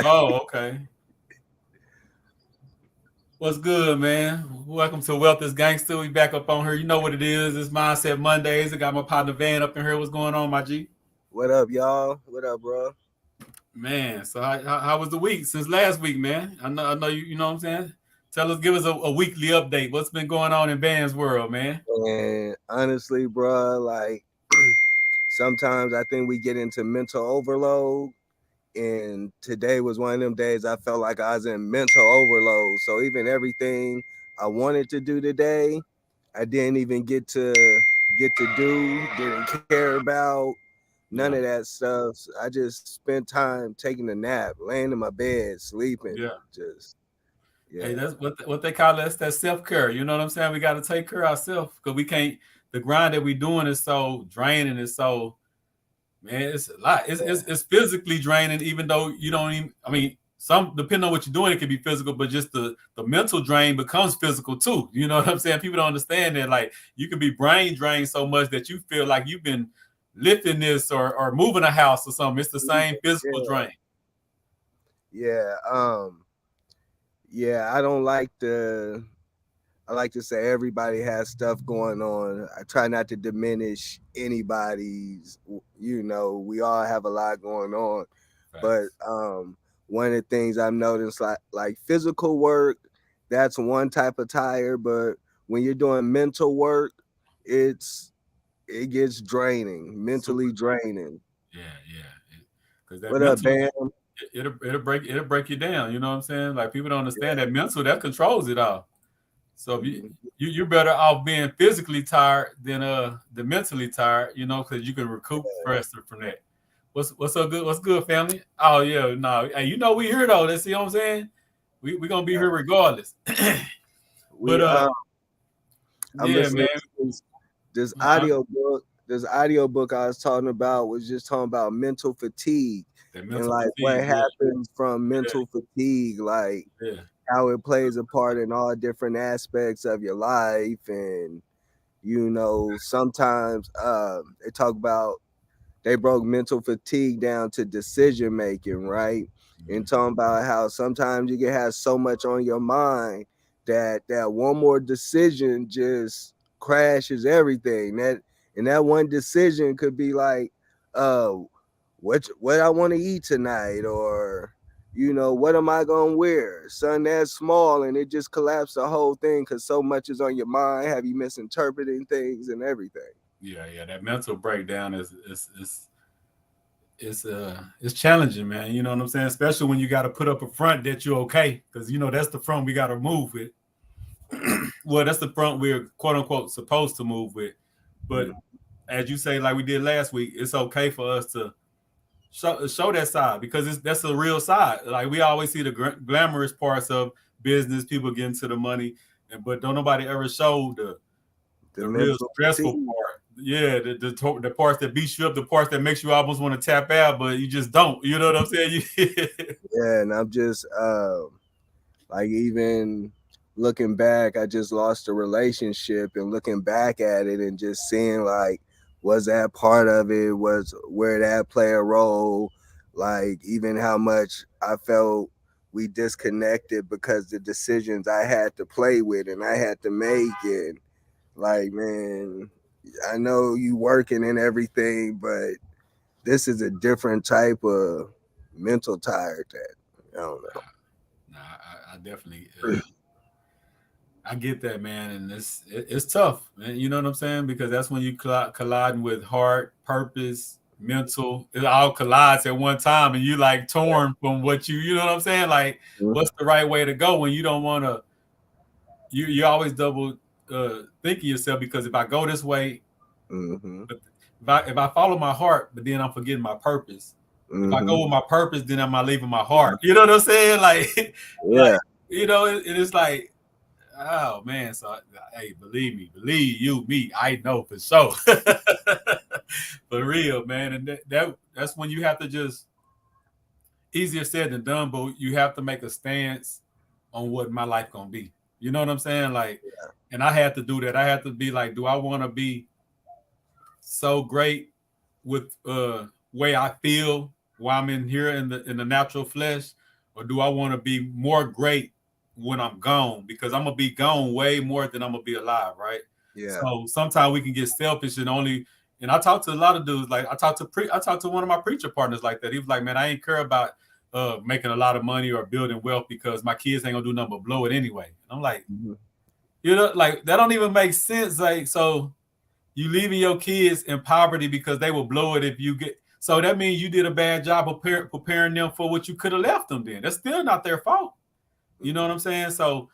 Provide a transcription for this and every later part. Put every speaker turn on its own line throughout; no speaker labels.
Oh, okay. What's good, man? Welcome to Wealth is Gangster. We back up on here. You know what it is. It's Mindset Mondays. I got my partner Van up in here. What's going on, my G?
What up, y'all? What up, bro?
Man, so how was the week since last week, man? I know you. You know what I'm saying. Give us a weekly update. What's been going on in Van's world, man?
And honestly, bro, like sometimes I think we get into mental overload. And today was one of them days I felt like I was in mental overload. So even everything I wanted to do today, I didn't even get to do, didn't care about none of
Yeah,
that stuff. So I just spent time taking a nap, laying in my bed, sleeping,
yeah.
just
Hey,
yeah.
that's what they call us. That self care. You know what I'm saying? We got to take care of ourselves because we can't. The grind that we doing is so draining. It's so man, it's a lot. It's physically draining, even though you don't even. I mean, some depending on what you're doing, it can be physical, but just the mental drain becomes physical too. You know what I'm saying? People don't understand that. Like you can be brain drained so much that you feel like you've been lifting this or moving a house or something. It's the same physical
Yeah.
drain.
Yeah. Yeah, I don't like to I like to say everybody has stuff going on. I try not to diminish anybody's, we all have a lot going on. But
Facts.
one of the things I've noticed like physical work, that's one type of tire, but when you're doing mental work, it's it gets draining,
Super.
mentally draining.
Yeah, yeah. Because that
What up,
mental,
Bam?
it'll break you down. You know what I'm saying? Like people don't understand that mental that controls it all. So if
Mhm.
you're better off being physically tired than the mentally tired, you know, because you can recoup faster from that. What's so good? What's good, family? Oh yeah, no, hey, you know we here though. Let's see what I'm saying. We gonna be here regardless. but
We I'm
yeah, man.
listening to this audio book. This audio book I was talking about was just talking about mental fatigue
That
and
mental
like what
fatigue. Yeah,
happens from
yeah,
mental fatigue, like
yeah.
how it plays a part in all different aspects of your life. And sometimes they talk about they broke mental fatigue down to decision making, right? And
Mhm.
talking about how sometimes you can have so much on your mind that one more decision just crashes everything. That one decision could be like, uh, what I want to eat tonight, or what am I gonna wear? Something that's small, and it just collapsed the whole thing because so much is on your mind. Have you misinterpreting things and everything?
Yeah, yeah. That mental breakdown is challenging, man. You know what I'm saying? Especially when you got to put up a front that you're okay, because you know that's the front we got to move with. Well, that's the front we're quote unquote supposed to move with. But
Mm.
as you say, like we did last week, it's okay for us to show that side because that's a real side. Like we always see the glamorous parts of business, people getting to the money, but don't nobody ever show
The
the real
mental
stressful
fatigue.
part. Yeah, the parts that beat you up, the parts that makes you almost want to tap out, but you just don't. You know what I'm saying?
Yeah, and I'm just like even looking back, I just lost a relationship and looking back at it and just seeing like was that part of it, was where that play a role, like even how much I felt we disconnected because the decisions I had to play with and I had to make. And like, man, I know you working and everything, but this is a different type of mental tired that I don't
Nah, I definitely I get that, man, and it's tough, man. You know what I'm saying? Because that's when you colliding with heart, purpose, mental. It all collides at one time, and you like torn from what you know what I'm saying? Like,
know.
what's the right way to go when you don't want to? You always double thinking yourself because if I go this way,
Mm-hmm.
but if I follow my heart, but then I'm forgetting my purpose. If I
Mm-hmm.
go with my purpose, then I'm not leaving my heart. You know what I'm saying? Like, like
Yeah.
it's like oh man, so hey, believe me, believe you, me, I know for sure, for real, man. And that's when you have to just easier said than done, but you have to make a stance on what my life gonna be. You know what I'm saying? Like, and I had to do that. I had to be like, do I want to be so great with way I feel while I'm in here in the natural flesh, or do I want to be more great when I'm gone? Because I'm gonna be gone way more than I'm gonna be alive, right?
Yeah.
So sometimes we can get selfish and only. And I talk to a lot of dudes. Like I talked to one of my preacher partners like that. He was like, "Man, I ain't care about making a lot of money or building wealth because my kids ain't gonna do nothing but blow it anyway." And I'm like,
Mm-hmm.
you know, like that don't even make sense. Like, so you leaving your kids in poverty because they will blow it if you get. So that means you did a bad job of preparing them for what you could have left them. Then that's still not their fault. You know what I'm saying? So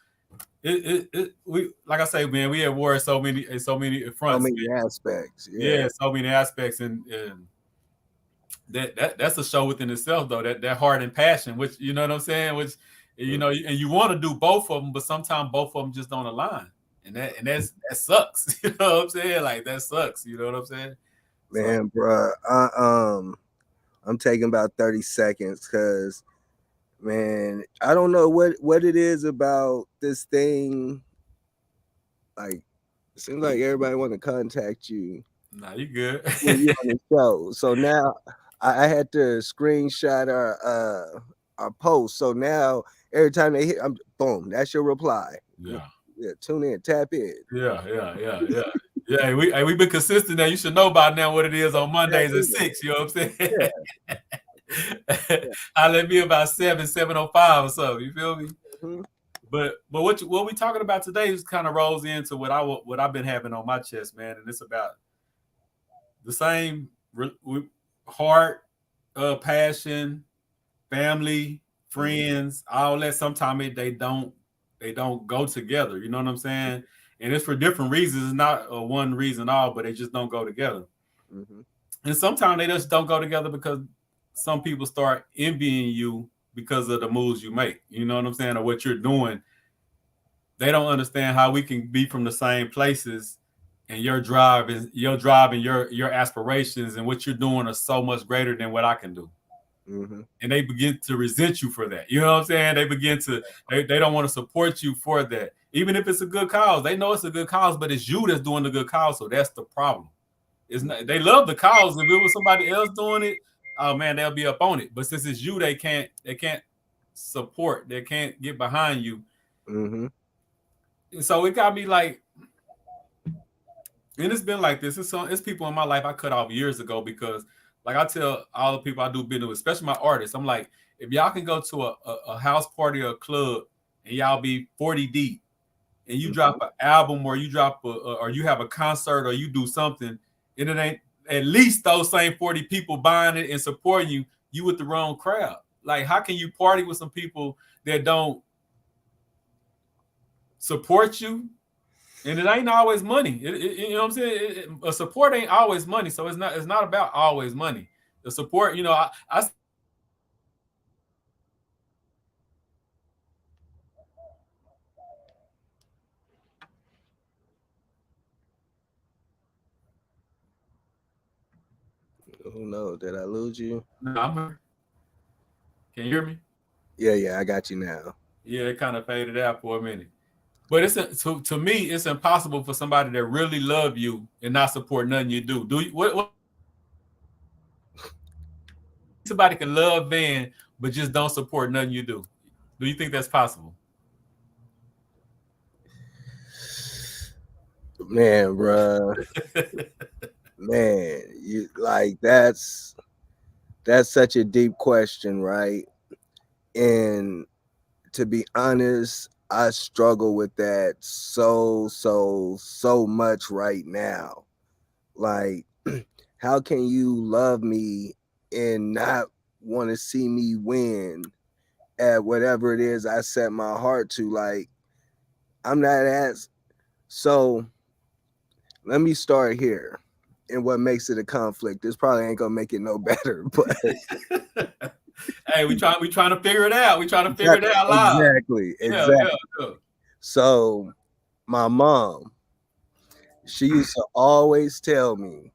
we like I say, man, we at war in so many
So
fronts.
many aspects. Yeah.
Yeah, so many aspects, and that's a show within itself, though. That heart and passion, which you know what I'm saying, which you know, and you want to do both of them, but sometimes both of them just don't align, and that sucks. You know what I'm saying? Like that sucks. You know what I'm saying? So
Man, bro, I'm taking about 30 seconds because, man, I don't know what it is about this thing. Like, it seems like everybody want to contact you
nah, you good.
when you on the show. So now I had to screenshot our post. So now every time they hit, I'm boom, that's your reply.
Yeah.
Yeah, tune in, tap in.
Yeah. Yeah, we've been consistent now. You should know by now what it is on Mondays at 6. You know what I'm saying?
Yeah.
I let me about 7:05 or so. You feel me?
Mm-hmm.
But what we talking about today is kind of rolls into what I've been having on my chest, man, and it's about the same heart, passion, family, friends, all that. Sometimes they don't go together. You know what I'm saying? And it's for different reasons. It's not one reason all, but they just don't go together.
Mm-hmm.
And sometimes they just don't go together because some people start envying you because of the moves you make. You know what I'm saying? Or what you're doing. They don't understand how we can be from the same places, and your drive and your aspirations and what you're doing are so much greater than what I can do.
Mm-hmm.
And they begin to resent you for that. You know what I'm saying? They begin to they don't want to support you for that. Even if it's a good cause, they know it's a good cause, but it's you that's doing the good cause. So that's the problem. It's not, they love the cause. If it was somebody else doing it, oh man, they'll be up on it. But since it's you, they can't support. They can't get behind you.
Mm-hmm.
And so it got me like, and it's been like this. It's people in my life I cut off years ago because, like I tell all the people I do business with, especially my artists, I'm like, if y'all can go to a house party or a club and y'all be 40 deep, and you drop an album or you drop or you have a concert or you do something, and it ain't at least those same 40 people buying it and supporting you, you with the wrong crowd. Like, how can you party with some people that don't support you? And it ain't always money. You know what I'm saying? A support ain't always money. So it's not about always money. The support, you know, I
Who knows? Did I lose you?
no, I'm here. Can you hear me?
Yeah, I got you now.
Yeah, it kind of faded out for a minute. But to me, it's impossible for somebody that really love you and not support nothing you do. Do you, what somebody can love Van but just don't support nothing you do? Do you think that's possible?
Man, bro. Man, you like that's such a deep question, right? And to be honest, I struggle with that so much right now. Like, how can you love me and not want to see me win at whatever it is I set my heart to? Like, I'm not as so. Let me start here. And what makes it a conflict? This probably ain't gonna make it no better, but
Hey, we trying to figure it out. We trying to figure it out live.
Exactly.
Yeah.
So my mom, she used to always tell me,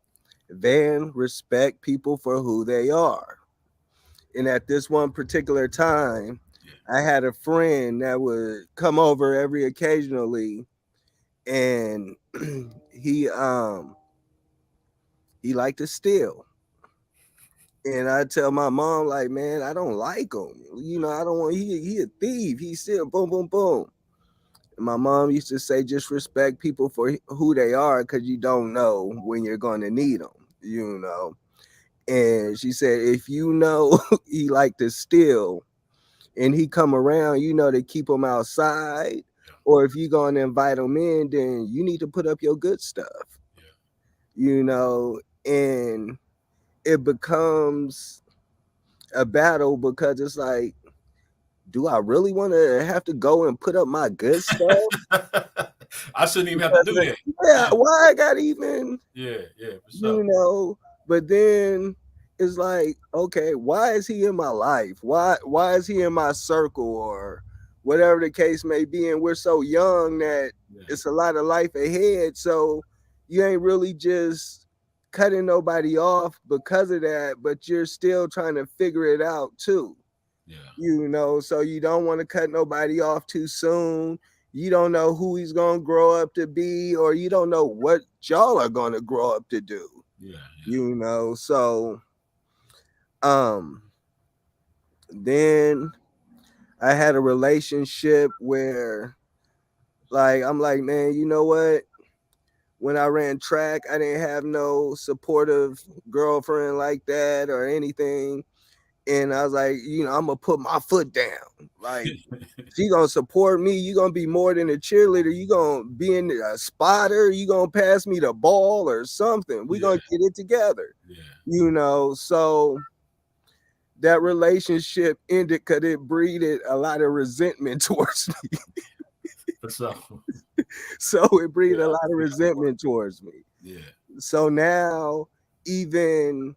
Van, respect people for who they are. And at this one particular time, I had a friend that would come over every occasionally, and he liked to steal. And I tell my mom, like, man, I don't like him. You know, I don't want he a thief. He's still boom, boom, boom. And my mom used to say, just respect people for who they are, because you don't know when you're going to need them, you know. And she said, if you know he like to steal and he come around, you know, to keep him outside, or if you're going to invite him in, then you need to put up your good stuff, you know. And it becomes a battle, because it's like, do I really want to have to go and put up my good stuff?
I shouldn't even have to do that.
Yeah, why I got even,
Yeah, for sure.
you know. But then it's like, okay, why is he in my life? Why is he in my circle, or whatever the case may be? And we're so young that it's a lot of life ahead. So you ain't really just cutting nobody off because of that, but you're still trying to figure it out too.
Yeah.
You know, so you don't want to cut nobody off too soon. You don't know who he's gonna grow up to be, or you don't know what y'all are gonna grow up to do.
Yeah.
You know, so then I had a relationship where, like, I'm like, man, you know what? When I ran track, I didn't have no supportive girlfriend like that or anything. And I was like, you know, I'm gonna put my foot down. Like, she gonna support me. You gonna be more than a cheerleader. You gonna be in a spotter. You gonna pass me the ball or something. We gonna get it together. You know, so that relationship ended because it breeded a lot of resentment towards me.
For sure.
So it breeded a lot of resentment towards me.
Yeah.
So now, even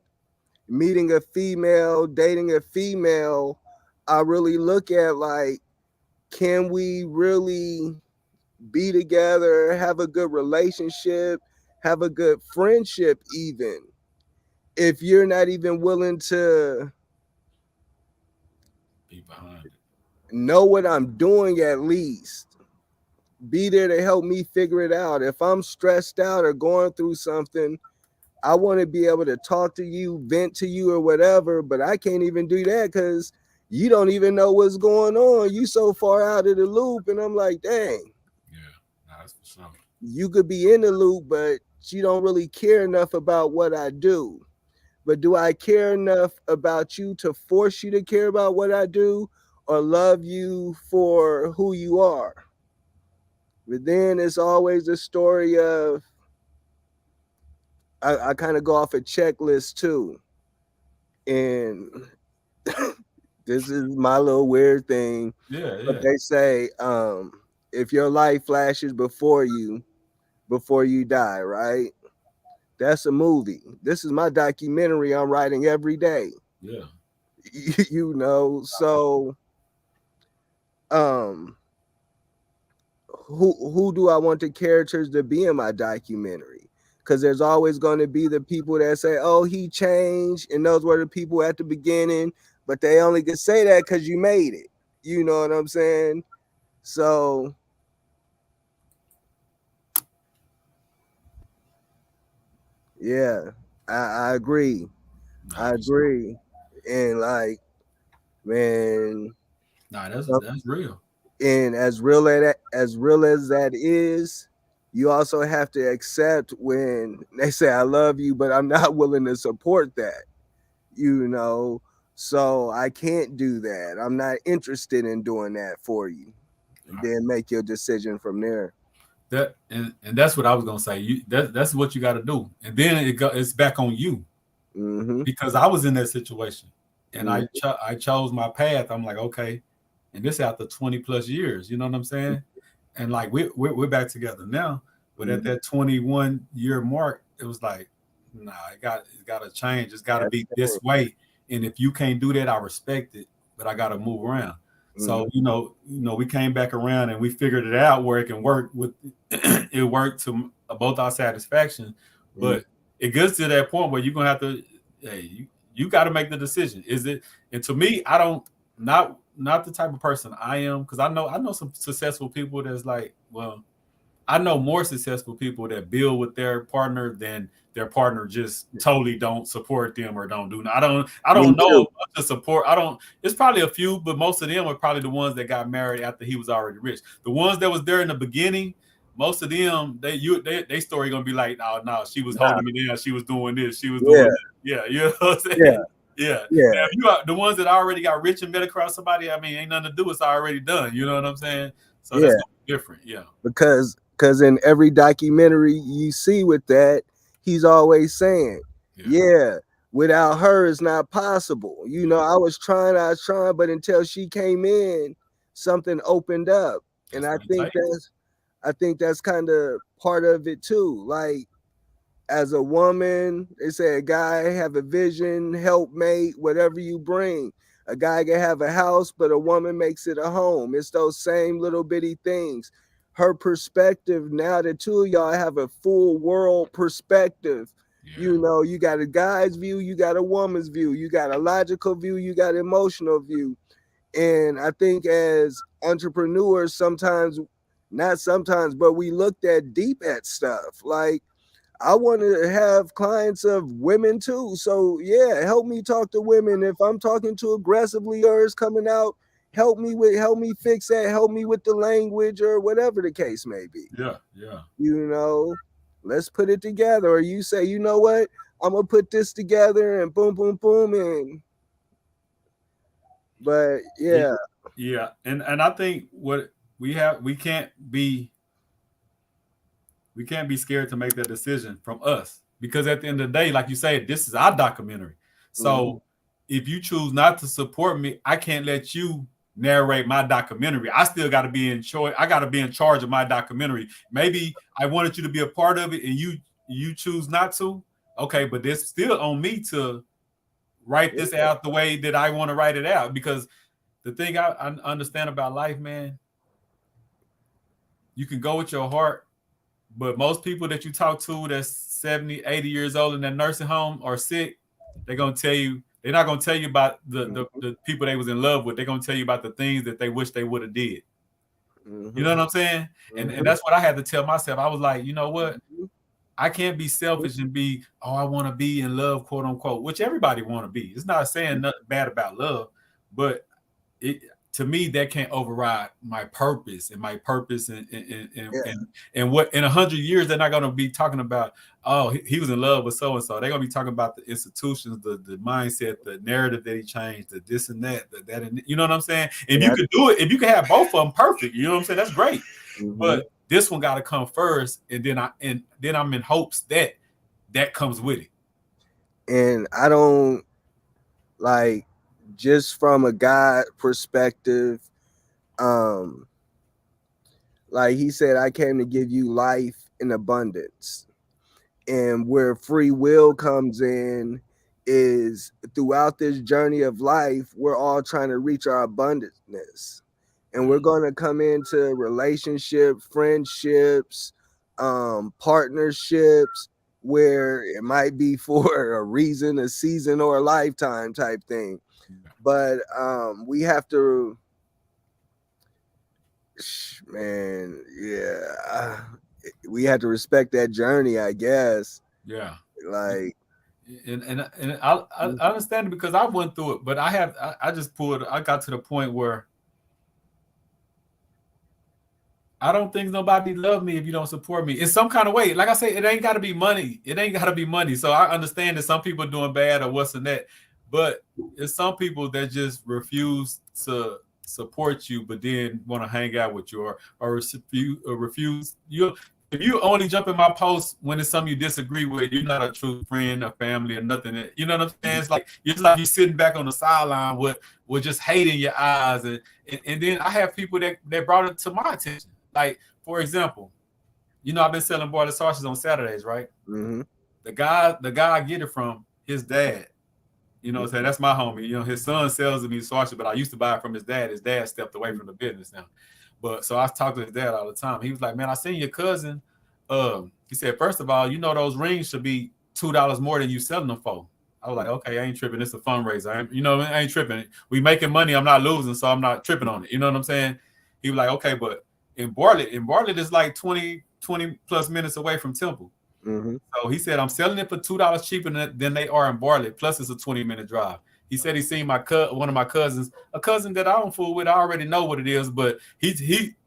meeting a female, dating a female, I really look at, like, can we really be together, have a good relationship, have a good friendship, even if you're not even willing to
be behind it,
know what I'm doing, at least be there to help me figure it out. If I'm stressed out or going through something, I want to be able to talk to you, vent to you, or whatever, but I can't even do that because you don't even know what's going on. You so far out of the loop, and I'm like, dang.
Yeah, that's for sure.
You could be in the loop, but you don't really care enough about what I do. But do I care enough about you to force you to care about what I do, or love you for who you are? But then it's always a story of, I kind of go off a checklist too. And this is my little weird thing.
Yeah.
But they say, if your life flashes before you die, right? That's a movie. This is my documentary I'm writing every day.
Yeah.
You know, so who do I want the characters to be in my documentary? Because there's always going to be the people that say, oh, he changed, and those were the people at the beginning, but they only can say that because you made it. You know what I'm saying? So yeah, I agree. I agree. And like, man,
that's real.
And as real as that is, you also have to accept when they say I love you, but I'm not willing to support that. You know, so I can't do that. I'm not interested in doing that for you. And then make your decision from there.
That and that's what I was gonna say. That's what you got to do, and then it's back on you, because I was in that situation, and I chose my path. I'm like, okay, and this after 20 plus years. You know what I'm saying? And like we're back together now, but at that 21-year mark, it was like, nah, it got to change. It's got to be this way. And if you can't do that, I respect it, but I got to move around. So you know, we came back around and we figured it out where it can work with. It worked to both our satisfaction, but it gets to that point where you're gonna have to. Hey, you got to make the decision. Is it? And to me, I don't not the type of person I am, because I know some successful people that's like, well, I know more successful people that build with their partner than their partner just totally don't support them or don't do. I
Me
don't know
too.
much to support. I don't. It's probably a few, but most of them are probably the ones that got married after he was already rich. The ones that was there in the beginning, most of them, they story gonna be like, oh no, she was
Nah,
holding me down, she was doing this, she was
yeah,
doing that. Yeah, you know what I'm
yeah,
saying? Yeah. Now,
yeah,
if you are the ones that already got rich and met across somebody, I mean, ain't nothing to do. It's already done. You know what I'm saying? So that's
yeah.
gonna be different. Yeah.
Because in every documentary you see with that, he's always saying,
Yeah.
yeah, without her it's not possible. You know,
Yeah.
I was trying, but until she came in, something opened up. And
That's what it takes.
I think that's kind of part of it too. Like, as a woman, they say a guy have a vision, helpmate, whatever you bring. A guy can have a house, but a woman makes it a home. It's those same little bitty things. Her perspective, now the two of y'all have a full world perspective.
Yeah.
You know, you got a guy's view, you got a woman's view, you got a logical view, you got emotional view. And I think as entrepreneurs, sometimes, not sometimes, but we look that deep at stuff. Like, I want to have clients of women too. So yeah, help me talk to women. If I'm talking too aggressively or it's coming out, help me fix that, help me with the language or whatever the case may be.
Yeah. Yeah.
You know, let's put it together. Or you say, you know what, I'm gonna put this together and boom, boom, boom. And but yeah.
Yeah. And I think what we can't be scared to make that decision from us, because at the end of the day, like you say, this is our documentary. So if you choose not to support me, I can't let you narrate my documentary. I still got to be in charge. I got to be in charge of my documentary. Maybe I wanted you to be a part of it and you choose not to. Okay, but it's still on me to write this out the way that I want to write it out. Because the thing I understand about life, man, you can go with your heart, but most people that you talk to that's 70, 80 years old in that nursing home or sick, they're going to tell you, they're not going to tell you about the people they was in love with. They're going to tell you about the things that they wish they would have did. You know what I'm saying? And that's what I had to tell myself. I was like, you know what? I can't be selfish and be, oh, I want to be in love, quote unquote, which everybody want to be. It's not saying nothing bad about love, but to me, that can't override my purpose and and what in 100 years they're not going to be talking about. Oh, he was in love with so and so. They're going to be talking about the institutions, the mindset, the narrative that he changed, the this and that, and you know what I'm saying. If you could do it, if you could have both of them perfect, you know what I'm saying. That's great, but this one got to come first, and then I'm in hopes that comes with it.
And I don't like, just from a guy perspective, like he said, I came to give you life in abundance. And where free will comes in is throughout this journey of life, we're all trying to reach our abundance. And we're going to come into relationship, friendships, partnerships, where it might be for a reason, a season, or a lifetime type thing. But we have to, man, yeah, we have to respect that journey, I guess.
Yeah.
Like,
and I understand it, because I went through it, but I got to the point where I don't think nobody love me if you don't support me in some kind of way. Like I say, it ain't got to be money. It ain't got to be money. So I understand that some people are doing bad or what's in that, but it's some people that just refuse to support you, but then want to hang out with you or refuse you. If you only jump in my post when it's something you disagree with, you're not a true friend or family or nothing. You know what I'm saying? It's like you're sitting back on the sideline with just hate in your eyes. And then I have people that brought it to my attention. Like, for example, I've been selling boiled sausages on Saturdays, right? The guy I get it from, his dad. You know what I'm saying? That's my homie. His son sells me sausage, but I used to buy it from his dad. His dad stepped away from the business now. But so I talk to his dad all the time. He was like, man, I seen your cousin. He said, first of all, those rings should be $2 more than you selling them for. I was like, okay, I ain't tripping. It's a fundraiser. I ain't tripping. We making money. I'm not losing, so I'm not tripping on it. You know what I'm saying? He was like, okay, but in Bartlett is like 20, 20 plus minutes away from Temple.
Mm-hmm.
So he said, I'm selling it for $2 cheaper than they are in Bartlett. Plus, it's a 20-minute drive. He said he's seen one of my cousins, a cousin that I don't fool with. I already know what it is, but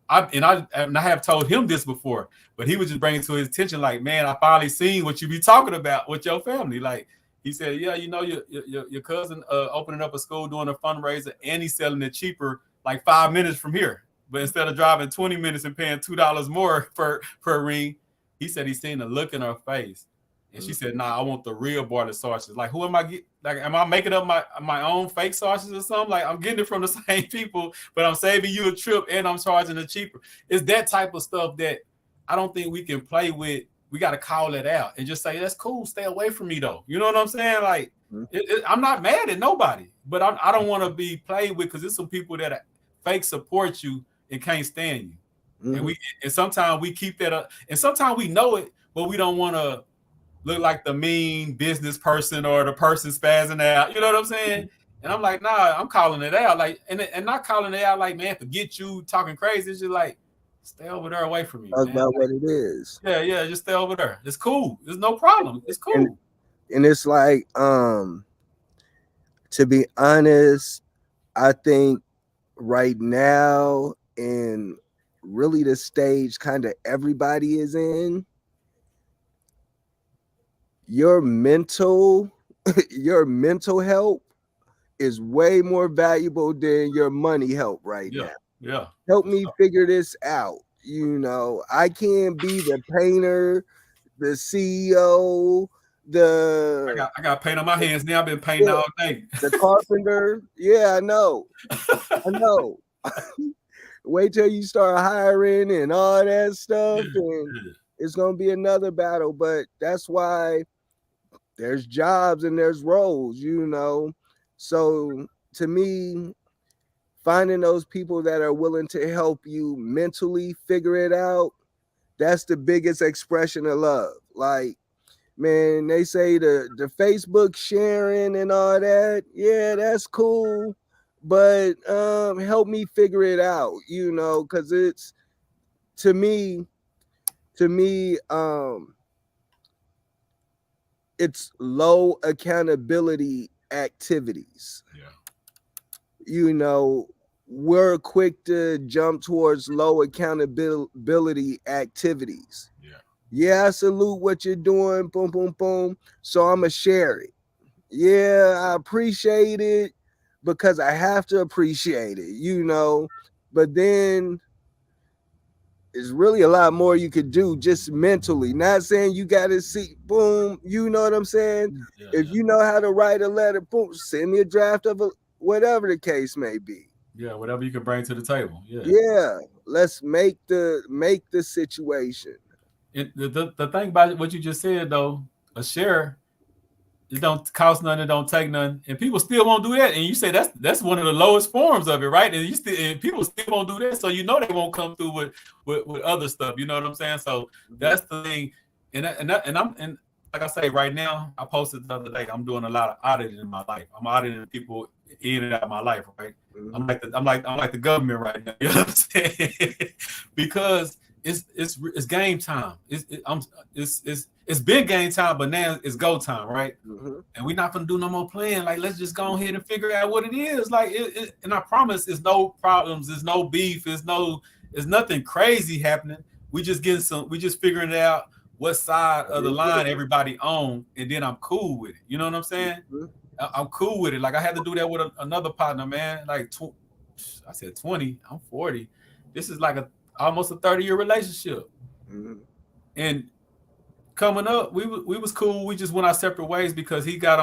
I have told him this before, but he was just bringing to his attention, like, man, I finally seen what you be talking about with your family. Like he said, yeah, you know, your cousin opening up a school, doing a fundraiser, and he's selling it cheaper, like 5 minutes from here. But instead of driving 20 minutes and paying $2 more per ring, he said he's seen the look in her face. And she said, nah, I want the real Bartlett sausages. Like, who am I getting? Like, am I making up my own fake sausages or something? Like, I'm getting it from the same people, but I'm saving you a trip and I'm charging it cheaper. It's that type of stuff that I don't think we can play with. We got to call it out and just say, that's cool. Stay away from me, though. You know what I'm saying? Like, I'm not mad at nobody, but I don't want to be played with because there's some people that fake support you and can't stand you. Mm-hmm. And sometimes we keep that up. And sometimes we know it, but we don't want to look like the mean business person or the person spazzing out. You know what I'm saying? And I'm like, nah, I'm calling it out. Like, and not calling it out like, man, forget you talking crazy. It's just like, stay over there away from me.
Talk about what it is.
Yeah, just stay over there. It's cool. There's no problem. It's cool.
And it's like, to be honest, I think right now, and really the stage kind of everybody is in, your mental help is way more valuable than your money help right now.
Yeah.
Help me figure this out. You know, I can't be the painter, the CEO,
I got paint on my hands now. I've been painting all day.
The carpenter. Yeah, I know. Wait till you start hiring and all that stuff, and it's gonna be another battle. But that's why there's jobs and there's roles, you know. So to me, finding those people that are willing to help you mentally figure it out, that's the biggest expression of love. Like, man, they say the Facebook sharing and all that, yeah, that's cool, but help me figure it out, you know, because it's to me it's low accountability activities. You know, we're quick to jump towards low accountability activities. Yeah, I salute what you're doing, boom, boom, boom. So I'm going to share it. Yeah, I appreciate it because I have to appreciate it, you know. But then there's really a lot more you could do just mentally. Not saying you got to see, boom, you know what I'm saying? If you know how to write a letter, boom, send me a draft of whatever the case may be.
Yeah, whatever you can bring to the table.
Yeah, let's make the situation.
The thing about what you just said, though, a share, it don't cost nothing, it don't take nothing, and people still won't do that. And you say that's one of the lowest forms of it, right? And people still won't do that, so you know they won't come through with other stuff. You know what I'm saying? So that's the thing. And like I say, right now, I posted the other day, I'm doing a lot of auditing in my life. I'm auditing people in and out of my life, right? I'm like the government right now. You know what I'm saying? Because it's game time. It's been game time, but now it's go time, right? And we're not gonna do no more playing. Like, let's just go ahead and figure out what it is. Like, and I promise, it's no problems, there's no beef, there's nothing crazy happening. We just figuring it out what side of the line everybody on, and then I'm cool with it. You know what I'm saying? I'm cool with it. Like, I had to do that with another partner, man. Like, I said 20, I'm 40. This is like almost a 30-year relationship. And coming up, we was cool. We just went our separate ways because he got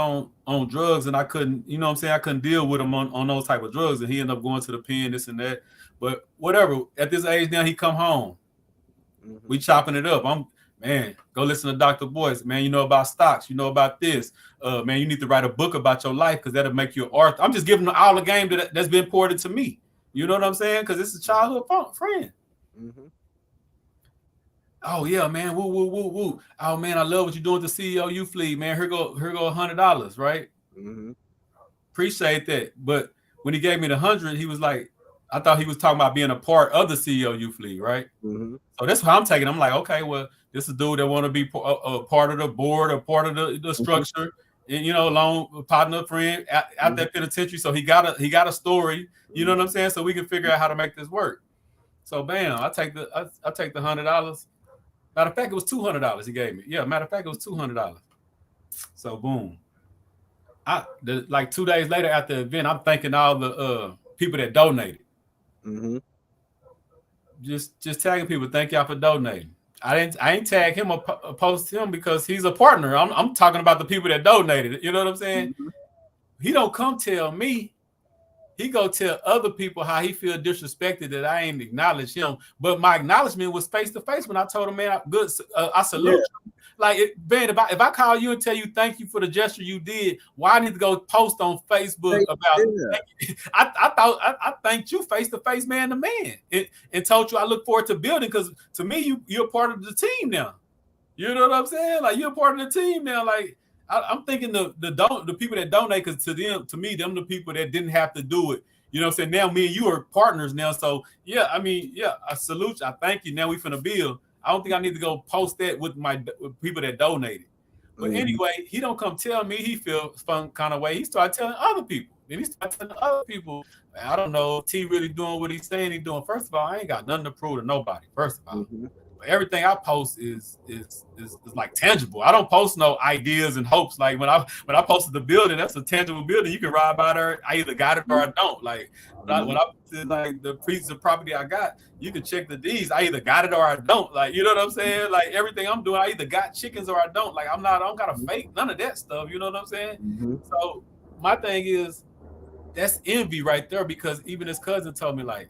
on drugs, and I couldn't, you know what I'm saying? I couldn't deal with him on those type of drugs, and he ended up going to the pen, this and that. But whatever, at this age now, he come home. We chopping it up. Man, go listen to Dr. Boyce. Man, you know about stocks. You know about this. Man, you need to write a book about your life because that'll make you an author. I'm just giving all the game that's been poured into me. You know what I'm saying? Because it's a childhood friend. Oh, yeah, man. Woo, woo, woo, woo. Oh, man, I love what you're doing with the CEO Youth League, man. Here go $100, right? Appreciate that. But when he gave me the 100, he was like, I thought he was talking about being a part of the CEO Youth League, right?
Mm-hmm.
So that's how I'm taking. I'm like, okay, well, this is a dude that want to be a part of the board, or part of the structure, and along partner, friend out that penitentiary. So he got a story. You know what I'm saying? So we can figure out how to make this work. So bam, I take the $100. Matter of fact, it was $200 he gave me. Yeah, matter of fact, it was $200. So boom. Like 2 days later after the event, I'm thanking all the people that donated.
Mm-hmm.
Just tagging people. Thank y'all for donating. I ain't tag him or post him because he's a partner. I'm talking about the people that donated. You know what I'm saying?
Mm-hmm.
He don't come tell me. He go tell other people how he feel disrespected that I ain't acknowledge him. But my acknowledgement was face to face when I told him, man, I salute you. Like, man, if I call you and tell you thank you for the gesture you did, why I need to go post on Facebook about? I thought I thanked you face to face, man to man, and told you I look forward to building, because to me you're part of the team now. You know what I'm saying? Like, you're part of the team now. Like, I'm thinking the people that donate, because to me, them the people that didn't have to do it. You know what I'm saying? Now me and you are partners now. So yeah, I salute you. I thank you. Now we finna build. I don't think I need to go post that with people that donated. But anyway, he don't come tell me he feels some kind of way. He started telling other people. Then he started telling other people, I don't know if T really doing what he's saying he's doing. First of all, I ain't got nothing to prove to nobody. First of all. Everything I post is like tangible. I don't post no ideas and hopes. Like when I posted the building, that's a tangible building. You can ride by there. I either got it or I don't. Like when I posted like the piece of property I got, you can check the deeds. I either got it or I don't. Like, you know what I'm saying? Like, everything I'm doing, I either got chickens or I don't. Like, I don't got to fake none of that stuff. You know what I'm saying? So my thing is, that's envy right there, because even his cousin told me, like,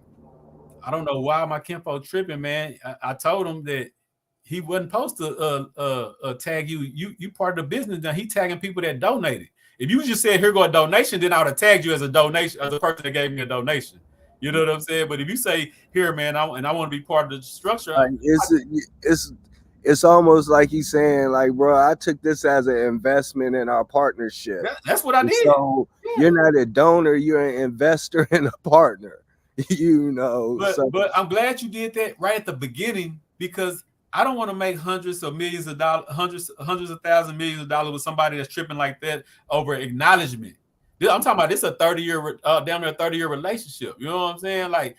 I don't know why my kinfolk tripping, man. I told him that he wasn't supposed to tag you. You part of the business now. He tagging people that donated. If you just said, here go a donation, then I would have tagged you as a donation, as a person that gave me a donation. You know what I'm saying? But if you say, here, man, I want to be part of the structure.
Like, it's almost like he's saying, like, bro, I took this as an investment in our partnership.
That's what I did.
So you're not a donor, you're an investor and a partner. You know.
But I'm glad you did that right at the beginning, because I don't want to make hundreds of millions of dollars, hundreds of thousands, millions of dollars with somebody that's tripping like that over acknowledgement. I'm talking about this a 30-year, damn near 30-year relationship. You know what I'm saying? Like,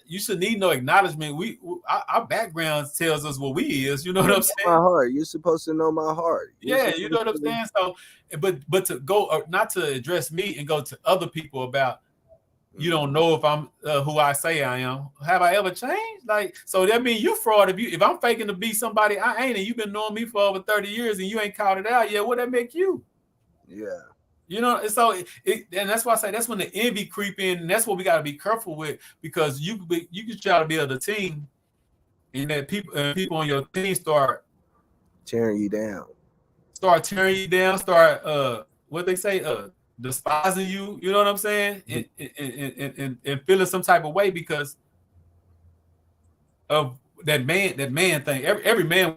you should need no acknowledgement. Our background tells us what we is. You know what I'm saying?
My heart. You're supposed to know my heart.
Yeah, you know what I'm saying. So, but to go, not to address me and go to other people about, you don't know if I'm who I say I am. Have I ever changed? Like, so that means you fraud. If I'm faking to be somebody I ain't, and you've been knowing me for over 30 years and you ain't called it out yet, what that make you?
Yeah.
You know, and so and that's why I say that's when the envy creep in, and that's what we got to be careful with, because you can try to build a team, and that people on your team start
tearing you down,
start what they say, despising you. You know what I'm saying? And feeling some type of way because of that man thing. Every man.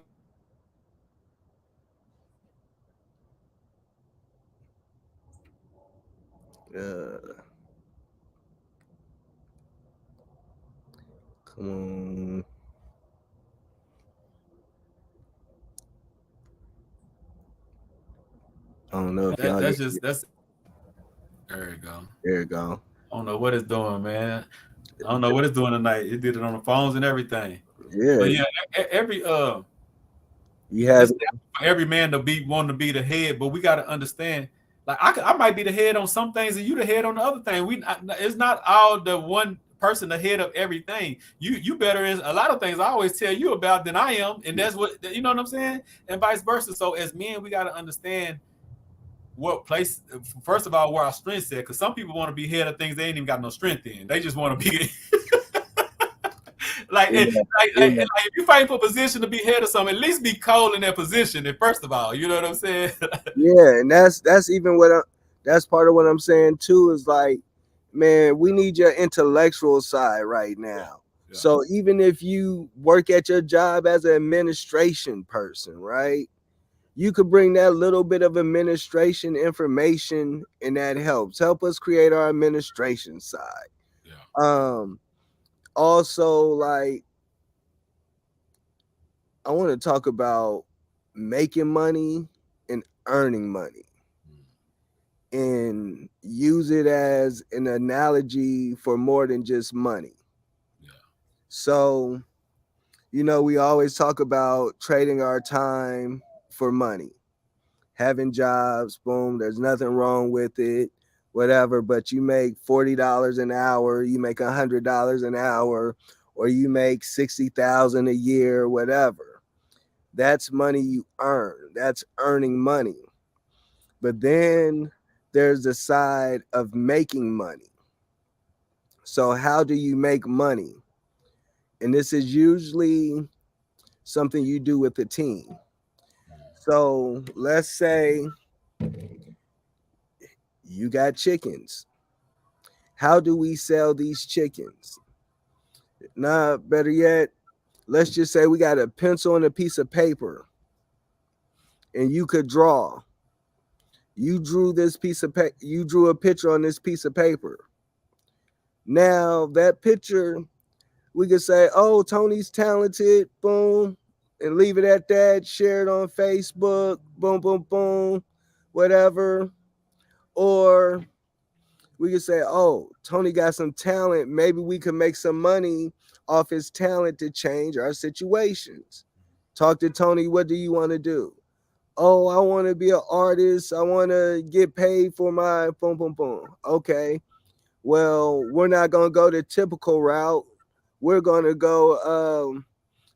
Come on. I don't know if
that's there you go.
There you go.
I don't know what it's doing, man. I don't know what it's doing tonight. It did it on the phones and everything.
Yeah.
But yeah, every man to be wanting to be the head, but we got to understand. Like, I might be the head on some things and you the head on the other thing. It's not all the one person the head of everything. You better in a lot of things I always tell you about than I am, and that's what, you know what I'm saying, and vice versa. So as men, we got to understand what place, first of all, where our strengths at, because some people want to be head of things they ain't even got no strength in. They just want to be if you're fighting for position to be head of something, at least be cold in that position. And first of all, you know what I'm saying?
Yeah, and that's even that's part of what I'm saying too, is like, man, we need your intellectual side right now. Yeah. So even if you work at your job as an administration person, right, you could bring that little bit of administration information, and that helps. Help us create our administration side.
Yeah.
Um, also, like, I want to talk about making money and earning money and use it as an analogy for more than just money.
Yeah.
So, we always talk about trading our time for money, having jobs, boom, there's nothing wrong with it, whatever, but you make $40 an hour, you make $100 an hour, or you make 60,000 a year, whatever. That's money you earn. That's earning money. But then there's the side of making money. So how do you make money? And this is usually something you do with a team. So let's say you got chickens. How do we sell these chickens? Nah, better yet, let's just say we got a pencil and a piece of paper and you could draw. You drew this piece of paper, you drew a picture on this piece of paper. Now, that picture, we could say, oh, Tony's talented, boom, and leave it at that, share it on Facebook, boom, boom, boom, whatever. Or we could say, oh, Tony got some talent. Maybe we could make some money off his talent to change our situations. Talk to Tony, what do you want to do? Oh, I want to be an artist. I want to get paid for my boom, boom, boom. Okay. Well, we're not going to go the typical route. We're going to go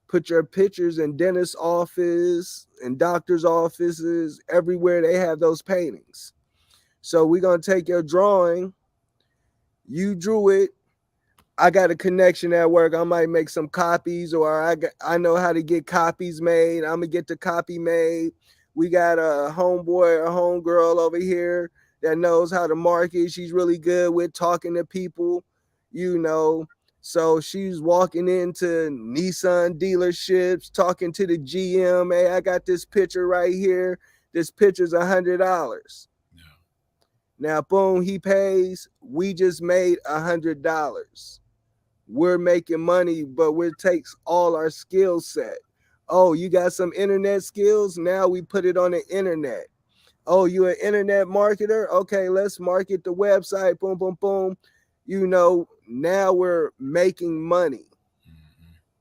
put your pictures in dentist office and doctor's offices, everywhere they have those paintings. So we're going to take your drawing. You drew it. I got a connection at work. I might make some copies, or I know how to get copies made. I'm gonna get the copy made. We got a homeboy or homegirl over here that knows how to market. She's really good with talking to people, So she's walking into Nissan dealerships, talking to the GM. Hey, I got this picture right here. This picture's $100. Now, boom, he pays. We just made $100. We're making money, but it takes all our skill set. Oh, you got some internet skills? Now we put it on the internet. Oh, you an internet marketer? Okay, let's market the website. Boom, boom, boom. Now we're making money.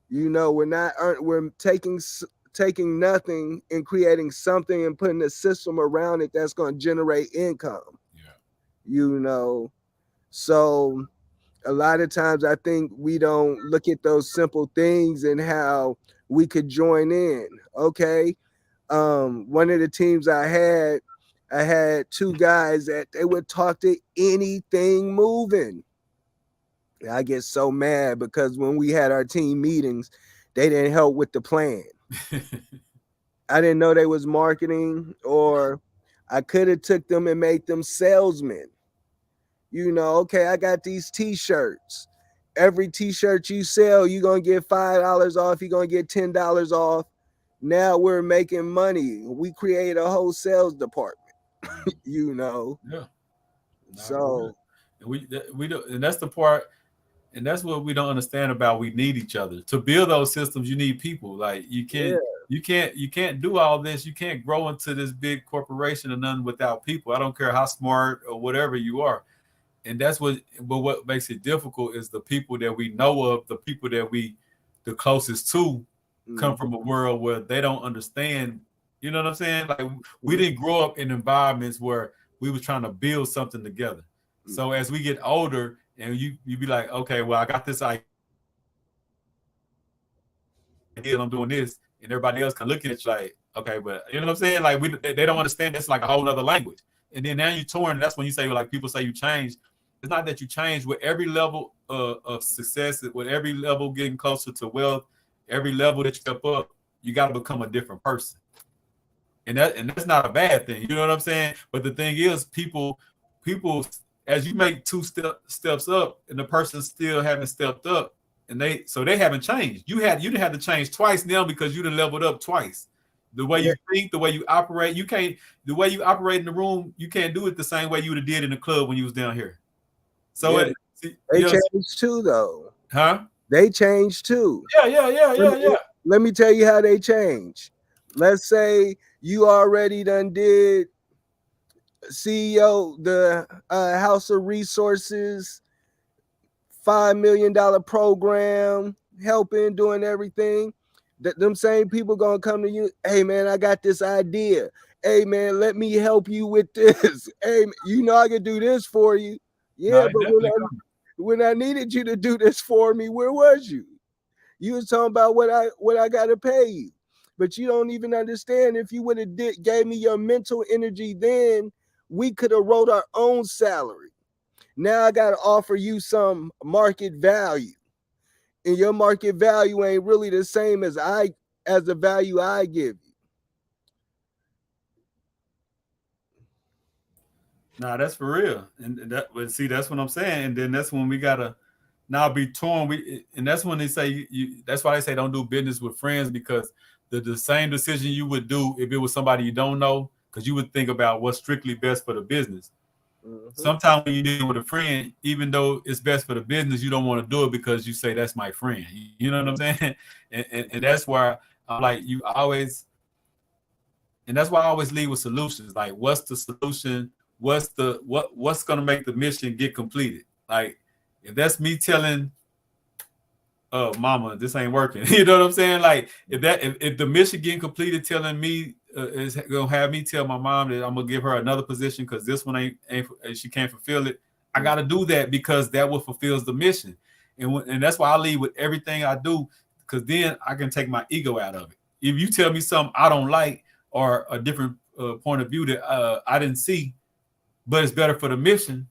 We're taking nothing and creating something and putting a system around it that's going to generate income. So a lot of times I think we don't look at those simple things and how we could join in. Okay. One of the teams I had two guys that they would talk to anything moving. And I get so mad because when we had our team meetings, they didn't help with the plan. I didn't know they was marketing, or I could have took them and made them salesmen. Okay, I got these t-shirts. Every t-shirt you sell, you're going to get $5 off. You're going to get $10 off. Now we're making money. We create a whole sales department,
Yeah.
So
we do, and that's the part, and that's what we don't understand about. We need each other to build those systems. You need people. Like you can't do all this. You can't grow into this big corporation or nothing without people. I don't care how smart or whatever you are. And that's what makes it difficult is the people that we know of, the people that the closest to come from a world where they don't understand. You know what I'm saying? Like we didn't grow up in environments where we were trying to build something together. So as we get older and you be like, okay, well, I got this idea, I'm doing this, and everybody else can look at you like, okay, but you know what I'm saying? Like they don't understand. That's like a whole other language. And then now you're torn. That's when you say, like people say you change. It's not that you change. With every level of success, with every level getting closer to wealth, every level that you step up, you got to become a different person. And that's not a bad thing. You know what I'm saying? But the thing is, people, as you make two steps up, and the person still haven't stepped up, and they haven't changed. You didn't have to change twice now because you done leveled up twice. The way you think, the way you operate, the way you operate in the room, you can't do it the same way you would have did in the club when you was down here. So
They
yes,
changed too, though.
huh?
They changed too.
Yeah.
Let me tell you how they changed. Let's say you already done did CEO, the House of Resources, $5 million program, helping, doing everything. Them same people gonna come to you. Hey man, I got this idea. Hey man, let me help you with this. Hey, you know I can do this for you.
No,
Yeah,
they
but
definitely come.
when I needed you to do this for me, where was you? You was talking about what I gotta pay you. But you don't even understand. If you would have gave me your mental energy then, we could have wrote our own salary. Now I gotta offer you some market value. And your market value ain't really the same as the value I give you.
Nah, that's for real. And that, but see, that's what I'm saying. And then that's when we gotta now be torn. And that's when they say that's why they say don't do business with friends, because the same decision you would do if it was somebody you don't know, because you would think about what's strictly best for the business.
Mm-hmm.
Sometimes when you deal with a friend, even though it's best for the business, you don't want to do it because you say that's my friend. You know what I'm saying? And that's why I'm like, you always, and that's why I always lead with solutions. Like, what's the solution? What's gonna make the mission get completed? Like, if that's me telling mama, this ain't working. You know what I'm saying? Like, if the mission getting completed telling me is gonna have me tell my mom that I'm gonna give her another position because this one ain't she can't fulfill it. I gotta do that because that what fulfills the mission. And that's why I lead with everything I do, because then I can take my ego out of it. If you tell me something I don't like or a different point of view that I didn't see, but it's better for the mission,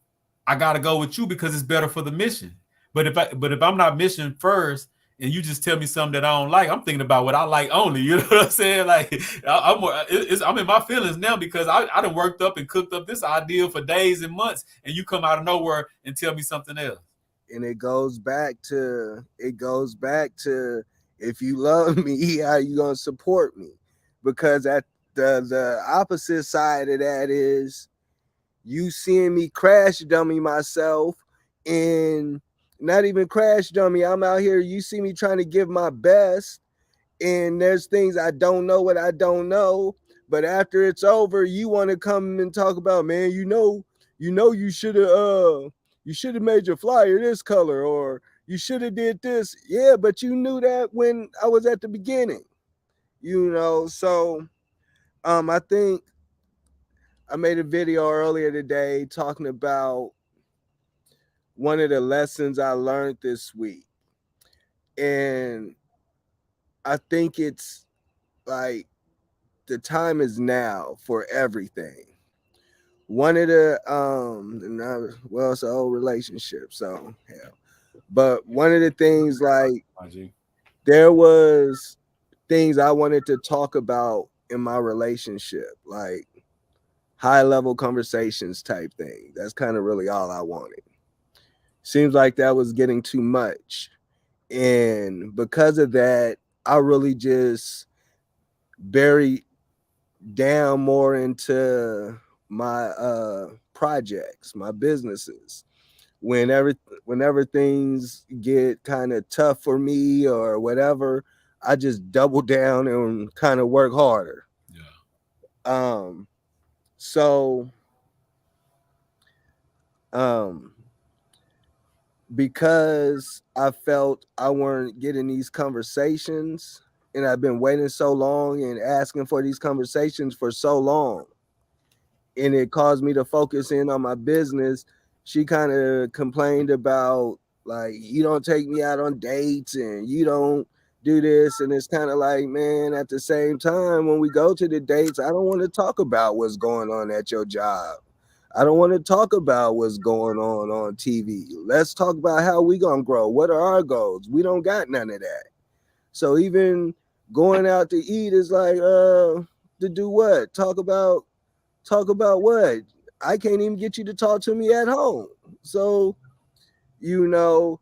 I gotta go with you because it's better for the mission. But if I'm not mission first and you just tell me something that I don't like, I'm thinking about what I like only. You know what I'm saying? Like, I'm in my feelings now because I done worked up and cooked up this idea for days and months, and you come out of nowhere and tell me something else.
And it goes back to if you love me, how you gonna support me? Because at the opposite side of that is you seeing me crash dummy myself, and not even crash dummy. I'm out here. You see me trying to give my best, and there's things I don't know what I don't know. But after it's over, you want to come and talk about, man, you should have made your flyer this color, or you should have did this. Yeah, but you knew that when I was at the beginning, So I think I made a video earlier today talking about one of the lessons I learned this week. And I think it's like the time is now for everything. One of the it's an old relationship, so hell. But one of the things, like, there was things I wanted to talk about in my relationship, like high level conversations type thing. That's kind of really all I wanted. Seems like that was getting too much. And because of that, I really just buried down more into my projects, my businesses. Whenever things get kind of tough for me or whatever, I just double down and kind of work harder.
Yeah.
So because I felt I weren't getting these conversations, and I've been waiting so long and asking for these conversations for so long, and it caused me to focus in on my business. She kind of complained about, like, you don't take me out on dates and you don't do this. And it's kind of like, man, at the same time, when we go to the dates, I don't want to talk about what's going on at your job. I don't want to talk about what's going on TV. Let's talk about how we gonna grow. What are our goals? We don't got none of that. So even going out to eat is like, to do what? Talk about what? I can't even get you to talk to me at home. So, so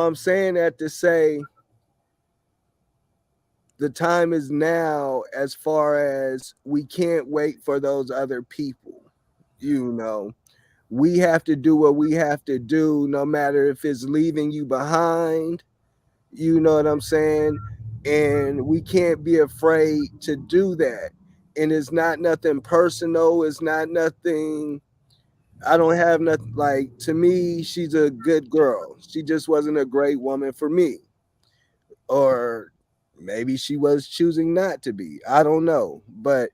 I'm saying that to say the time is now, as far as we can't wait for those other people. we have to do what we have to do, no matter if it's leaving you behind. You know what I'm saying? And we can't be afraid to do that. And it's not nothing personal. It's not nothing. I don't have nothing. Like, to me, she's a good girl. She just wasn't a great woman for me. Or maybe she was choosing not to be. I don't know. But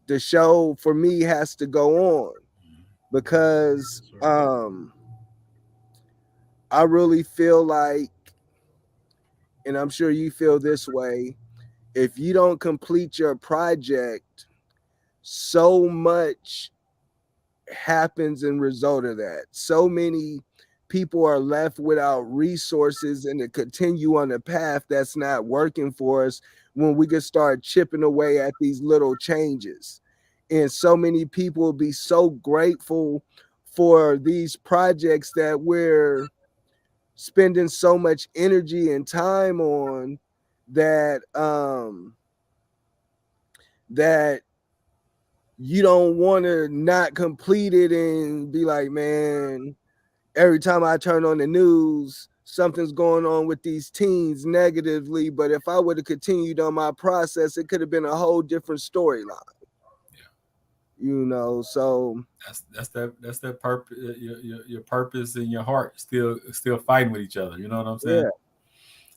the show for me has to go on because I really feel like, and I'm sure you feel this way, if you don't complete your project, so much happens in result of that. So many people are left without resources and to continue on a path that's not working for us when we could start chipping away at these little changes. And so many people will be so grateful for these projects that we're spending so much energy and time on that you don't want to not complete it and be like, man, every time I turn on the news, something's going on with these teens negatively. But if I would have continued on my process, it could have been a whole different storyline. You know, so
that's that purpose, your purpose and your heart still fighting with each other. You know what I'm saying? Yeah.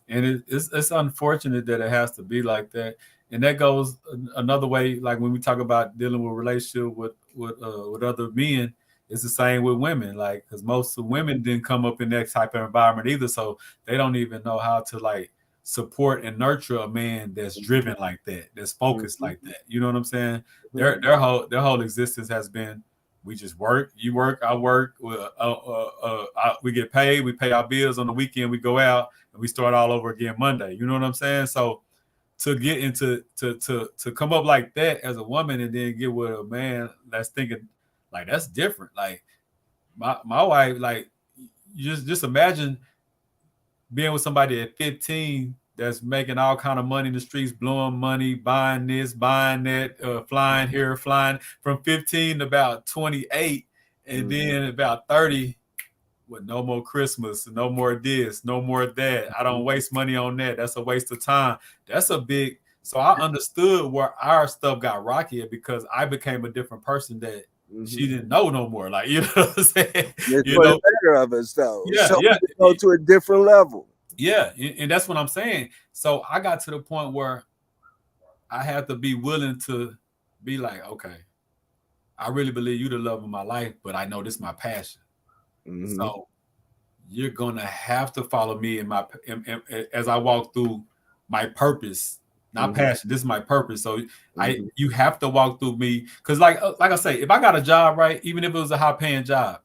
And it's unfortunate that it has to be like that. And that goes another way, like when we talk about dealing with relationship with other men, it's the same with women. Like, because most of women didn't come up in that type of environment either, so they don't even know how to like support and nurture a man that's driven like that, that's focused like that. You know what I'm saying? Their whole existence has been, we just work, you work, I work, we get paid, we pay our bills on the weekend, we go out and we start all over again Monday. You know what I'm saying? So to get into to come up like that as a woman and then get with a man that's thinking like that's different. Like my wife, like, you just imagine being with somebody at 15 that's making all kind of money in the streets, blowing money, buying this, buying that, flying here, flying from 15 to about 28, and then about 30 with no more Christmas, no more this, no more that. I don't waste money on that. That's a waste of time. That's a big. So I understood where our stuff got rockier because I became a different person that she didn't know no more. Like, you know what I'm saying?
It's for the better of us, though.
Yeah,
so
yeah.
Go to a different level.
Yeah, and that's what I'm saying. So I got to the point where I had to be willing to be like, okay, I really believe you the love of my life, but I know this is my passion. So you're gonna have to follow me in my as I walk through my purpose, not passion. This is my purpose. So you have to walk through me, because like I say, if I got a job, right, even if it was a high paying job,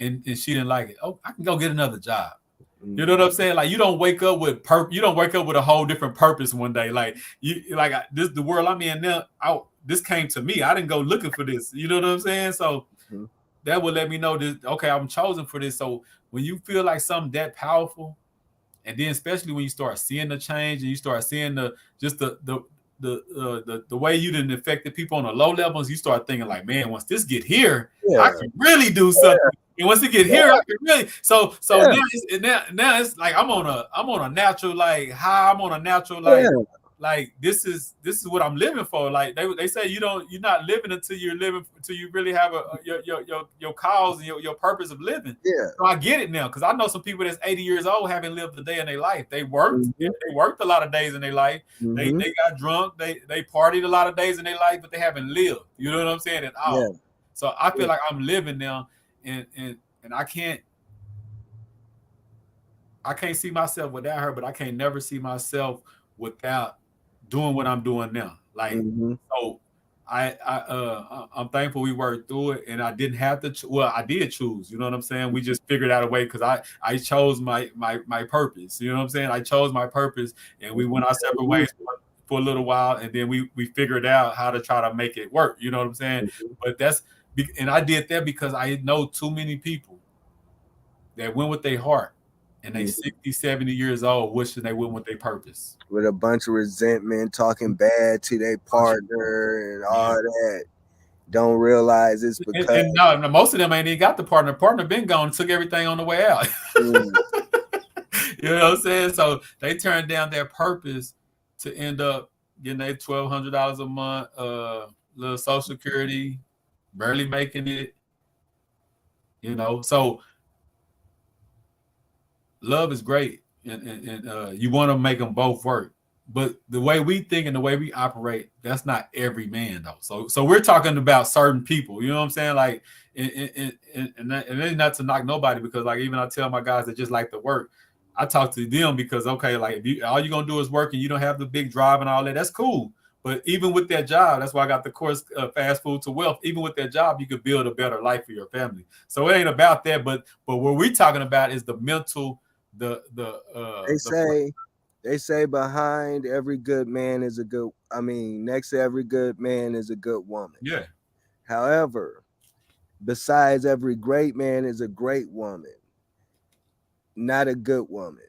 and she didn't like it, oh, I can go get another job. You know what I'm saying? Like, you don't wake up with you don't wake up with a whole different purpose one day. Like, this, the world I'm in now, this came to me. I didn't go looking for this. You know what I'm saying? So that would let me know that, okay, I'm chosen for this. So when you feel like something that powerful, and then especially when you start seeing the change and you start seeing the way you didn't affect the people on the low levels, you start thinking like, man, once this get here, I can really do something. And once it get here, I can really. So now it's like I'm on a natural like high. I'm on a natural like this is what I'm living for. Like they say you're not living until you really have your cause and your purpose of living.
Yeah.
So I get it now, because I know some people that's 80 years old haven't lived a day in their life. They worked they worked a lot of days in their life. They got drunk. They partied a lot of days in their life, but they haven't lived. You know what I'm saying? At all. Yeah. So I feel like I'm living now, and I can't see myself without her, but I can't never see myself without doing what I'm doing now. Like, so I'm thankful we worked through it, and I didn't have to. Well, I did choose. You know what I'm saying? We just figured out a way, because I chose my purpose. You know what I'm saying? I chose my purpose, and we went our separate ways for a little while, and then we figured out how to try to make it work. You know what I'm saying? But and I did that because I know too many people that went with their heart, and they 60, 70 years old wishing they went with their purpose.
With a bunch of resentment, talking bad to their partner and all that. don't realize it's because
and no, most of them ain't even got the partner. Partner been gone, took everything on the way out.
mm,
You know what I'm saying? So they turned down their purpose to end up getting their $1,200 a month, little Social Security, barely making it. You know, so love is great, and you want to make them both work. But the way we think and the way we operate, that's not every man though. So we're talking about certain people. You know what I'm saying? Like, and it's not to knock nobody, because like even I tell my guys that just like to work, I talk to them because okay, like if all you're gonna do is work and you don't have the big drive and all that, that's cool. But even with that job, that's why I got the course, Fast Food to Wealth. Even with that job, you could build a better life for your family. So it ain't about that, but what we're talking about is the mental.
They say behind every good man is a good, next to every good man is a good woman.
Yeah.
However, besides every great man is a great woman, not a good woman.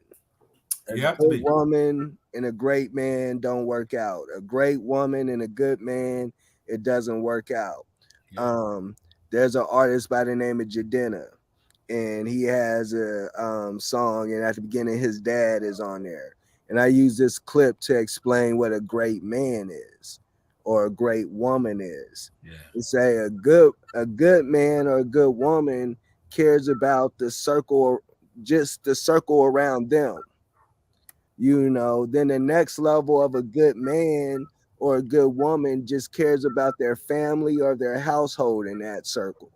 A good woman and a great man don't work out. A great woman and a good man, it doesn't work out. Yeah. There's an artist by the name of Jadena, and he has a song, and at the beginning his dad is on there. And I use this clip to explain what a great man is or a great woman is. Yeah. To say a good man or a good woman cares about the circle, just the circle around them. You know, then the next level of a good man or a good woman just cares about their family or their household in that circle.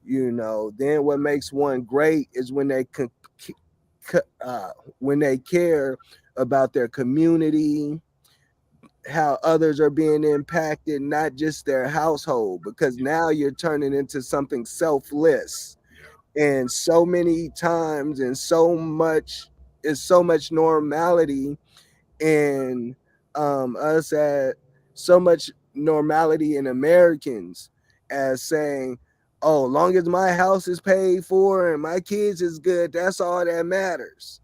You know, then what makes one great is when they care about their community, how others are being impacted, not just their household, because now you're turning into something selfless. And so many times and so much normality in us, at so much normality in Americans as saying, oh, long as my house is paid for and my kids is good, that's all that matters.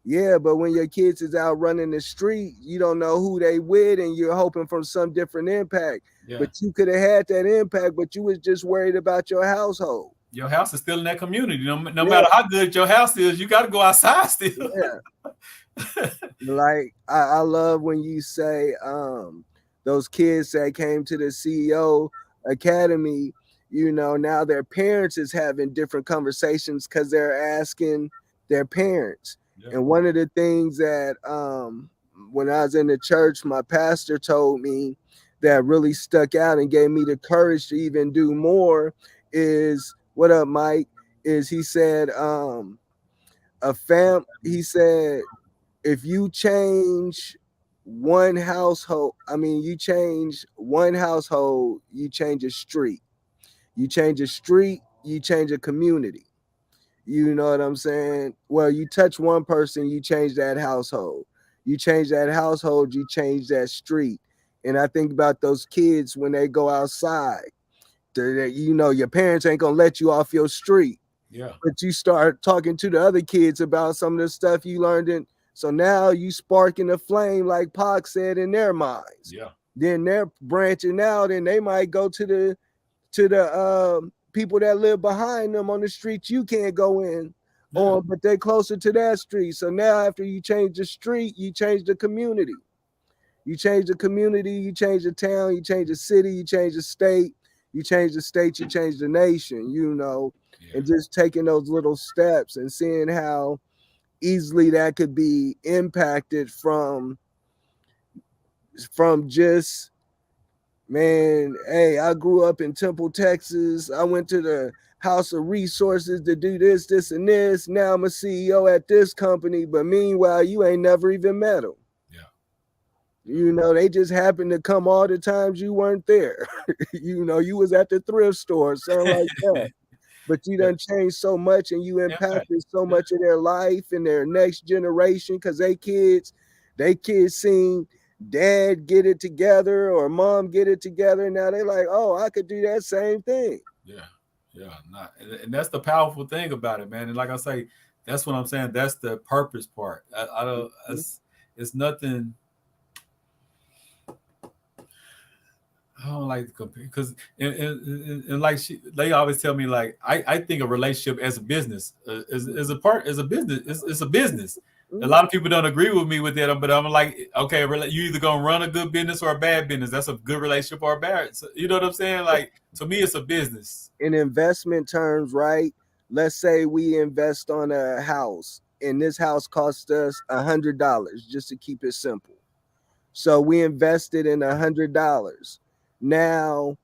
Yeah, but when your kids is out running the street, you don't know who they with, and you're hoping for some different impact. Yeah. But you could have had that impact, but you was just worried about your household.
Your house is still in that community. No matter how good your house is, you got to go outside still.
Yeah. Like I love when you say those kids that came to the CEO Academy, you know, now their parents is having different conversations because they're asking their parents. Yeah. And one of the things that when I was in the church, my pastor told me that really stuck out and gave me the courage to even do more is, what up, Mike? Is he said he said, if you change one household, you change one household, you change a street. You change a street, you change a community. You know what I'm saying? Well, you touch one person, you change that household. You change that household, you change that street. And I think about those kids when they go outside. You know, your parents ain't gonna let you off your street.
Yeah.
But you start talking to the other kids about some of the stuff you learned in. So now you sparking a flame, like Pac said, in their minds.
Yeah.
Then they're branching out, and they might go to the people that live behind them on the streets you can't go in on, but they're closer to that street. So now after you change the street, you change the community. You change the community, you change the town, you change the city, you change the state, you change the state, you change the nation, you know. Yeah. And just taking those little steps and seeing how easily that could be impacted from just, man, hey, I grew up in Temple, Texas. I went to the House of Resources to do this, this, and this. Now I'm a CEO at this company, but meanwhile, you ain't never even met them.
Yeah.
You know, they just happened to come all the times you weren't there. You know, you was at the thrift store, something like that. But you done changed so much, and you impacted so much of their life and their next generation, because they kids seen dad get it together or mom get it together. Now they're like, oh, I could do that same thing.
Yeah. And that's the powerful thing about it, man. And like I say, that's what I'm saying. That's the purpose part. I don't. It's nothing. I don't like to compare because and like they always tell me like I think a relationship as a business is a part as a business it's a business. A lot of people don't agree with me with that, but I'm like, okay, you either gonna run a good business or a bad business. That's a good relationship or a bad. So, you know what I'm saying? Like to me, it's a business.
In investment terms, right? Let's say we invest on a house, and this house cost us $100, just to keep it simple. So we invested in $100. Now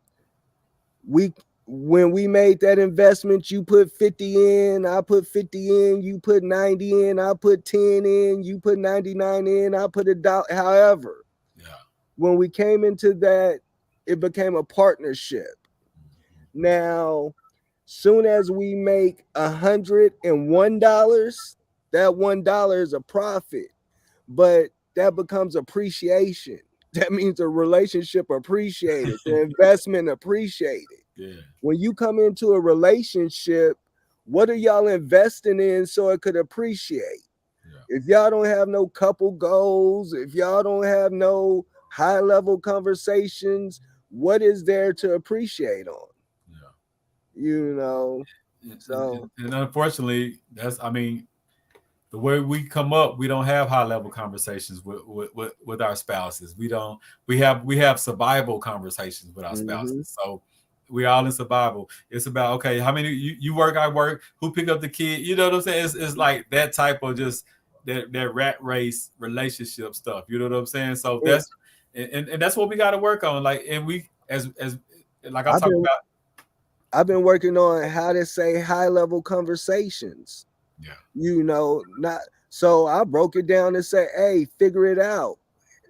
we when we made that investment, you put 50 in, I put 50 in, you put 90 in, I put 10 in, you put 99 in, I put $1. However,
Yeah.
when we came into that, it became a partnership. Now, soon as we make $101, that $1 is a profit, but that becomes appreciation. That means a relationship appreciated, the investment appreciated.
Yeah.
When you come into a relationship, what are y'all investing in so it could appreciate? Yeah. If y'all don't have no couple goals, if y'all don't have no high level conversations, what is there to appreciate on? Yeah. You know,
and unfortunately, I mean, the way we come up, we don't have high level conversations with our spouses. We have survival conversations with our spouses. So we all in survival. It's about, okay, how many you work, I work, who pick up the kid, you know what I'm saying? It's like that type of just that rat race relationship stuff. You know what I'm saying? So that's and that's what we got to work on. Like, and we as like I'm talking about.
I've been working on how to say high level conversations.
Yeah.
You know, not so I broke it down and say, hey, figure it out.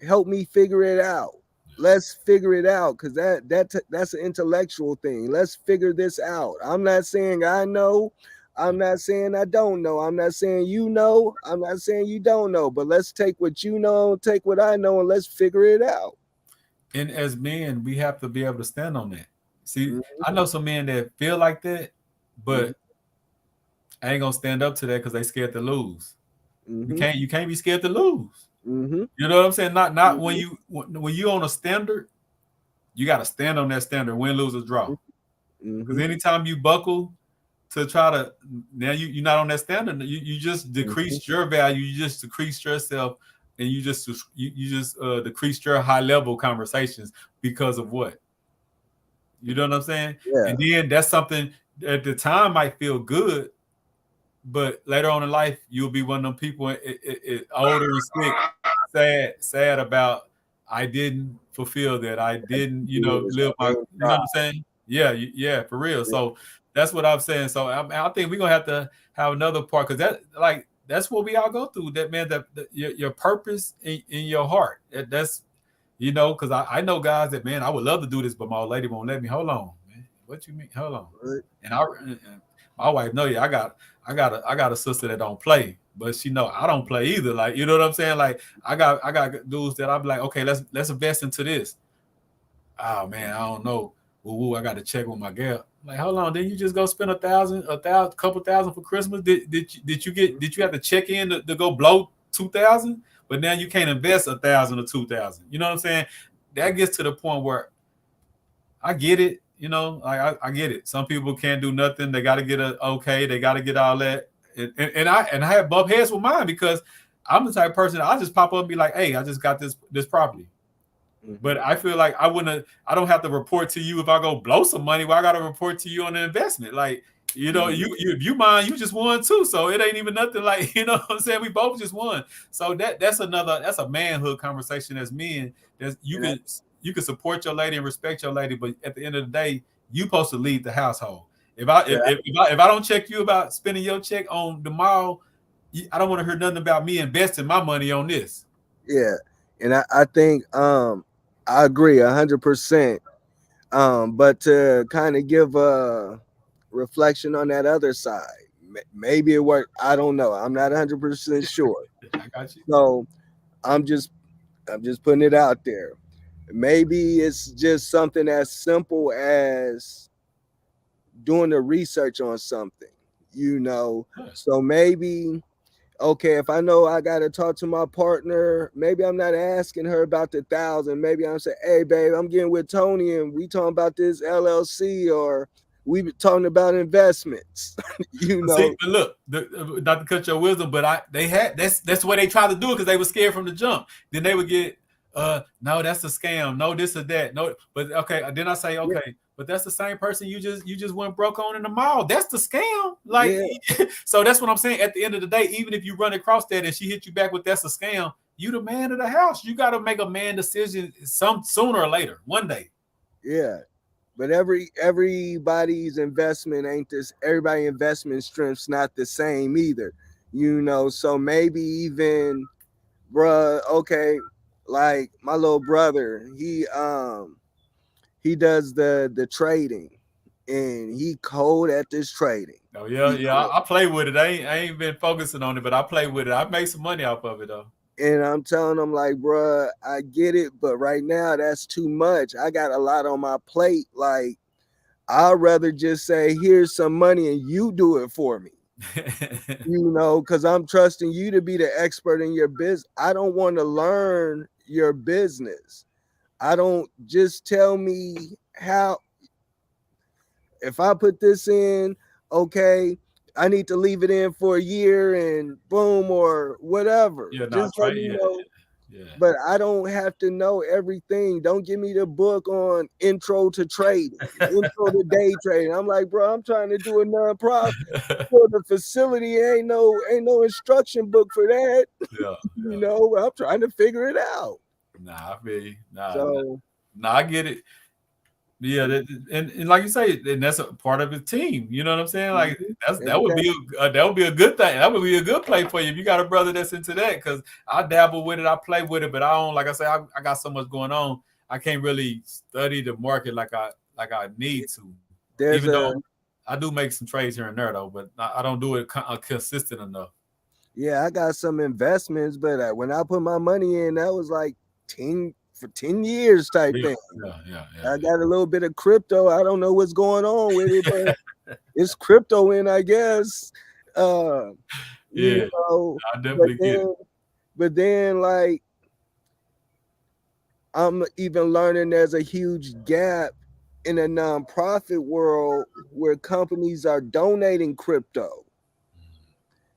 Help me figure it out. Let's figure it out, because that's an intellectual thing. Let's figure this out. I'm not saying I know. I'm not saying I don't know. I'm not saying you know. I'm not saying you don't know. But let's take what you know, take what I know, and let's figure it out.
And as men, we have to be able to stand on that. See, I know some men that feel like that, but I ain't gonna stand up to that because they scared to lose. You can't be scared to lose. You know what I'm saying? Not when you on a standard, you got to stand on that standard, win, lose, or draw. Because anytime you buckle to try to, now you're not on that standard. You just decreased your value. You just decreased yourself, and you just decreased your high level conversations because of what? You know what I'm saying?
Yeah.
And then that's something at the time might feel good, but later on in life, you'll be one of them people older and sick, sad about I didn't fulfill that. I didn't, live my, you know what I'm saying? Yeah, for real. So that's what I'm saying. So I think we're gonna have to have another part, because that's what we all go through. That, man, that your purpose in your heart. That's because I know guys that, man, I would love to do this, but my old lady won't let me. Hold on, man. What you mean? Hold on. And my wife know, I got a sister that don't play, but she know I don't play either. Like, you know what I'm saying? Like, I got dudes that I'm like, okay, let's invest into this. Oh man, I don't know. Woo, I got to check with my girl. Like, hold on, didn't you just go spend $1,000, couple thousand for Christmas? Did you have to check in to go blow 2,000? But now you can't invest 1,000 or 2,000. You know what I'm saying? That gets to the point where I get it. I get it. Some people can't do nothing. They got to get they got to get all that. And I have bump heads with mine, because I'm the type of person, I just pop up and be like, hey, I just got this property. But I feel like I don't have to report to you if I go blow some money. Well, I got to report to you on the investment. Like, you mind, you just won too. So it ain't even nothing like, you know what I'm saying? We both just won. So that's a manhood conversation as men. You can support your lady and respect your lady, but at the end of the day, you supposed to lead the household. If I don't check you about spending your check on tomorrow, I don't want to hear nothing about me investing my money on this.
Yeah. And I think I agree 100%. But to kind of give a reflection on that other side, maybe it worked. I don't know. I'm not 100% sure.
I got you.
So I'm just putting it out there. Maybe it's just something as simple as doing the research on something, So maybe, okay, if I know I gotta talk to my partner, maybe I'm not asking her about the 1,000. Maybe I'm saying, hey babe, I'm getting with Tony and we talking about this LLC, or we be talking about investments. You
See,
know.
but look, not to cut your wisdom, but they had that's what they tried to do because they were scared from the jump. Then they would get no, that's a scam, no, this or that, no, but okay. Then I say, okay, but that's the same person you just went broke on in the mall. That's the scam. Like, so that's what I'm saying. At the end of the day, even if you run across that and she hit you back with that's a scam, you the man of the house. You got to make a man decision some sooner or later, one day.
Yeah. But everybody's investment ain't this. Everybody investment strength's not the same either, you know. So maybe even, bruh, okay, like my little brother, he does the trading, and he cold at this trading.
Oh yeah. I play with it. I ain't been focusing on it, but I play with it. I make some money off of it though.
And I'm telling him like, bruh, I get it, but right now that's too much. I got a lot on my plate. Like, I'd rather just say, here's some money and you do it for me. You know, because I'm trusting you to be the expert in your business. I don't want to learn your business. I don't just tell me how. If I put this in, okay, I need to leave it in for a year and boom, or whatever.
Yeah,
just let me know.
Yeah.
But I don't have to know everything. Don't give me the book on intro to trading, intro to day trading. I'm like, bro, I'm trying to do a nonprofit. So the facility ain't no instruction book for that.
Yeah.
You know, I'm trying to figure it out.
Nah, I feel you.
So
I get it. Yeah, and like you say, and that's a part of his team. You know what I'm saying? Like that would be a good thing. That would be a good play for you if you got a brother that's into that. Because I dabble with it, I play with it, but I don't. Like I say, I got so much going on. I can't really study the market like I need to. Even though I do make some trades here and there though, but I don't do it consistent enough.
Yeah, I got some investments, but when I put my money in, that was like 10 years type thing.
Yeah.
I got a little bit of crypto. I don't know what's going on with it, but it's crypto in, I guess. You know,
I definitely get it.
But then, like, I'm even learning there's a huge gap in a nonprofit world where companies are donating crypto.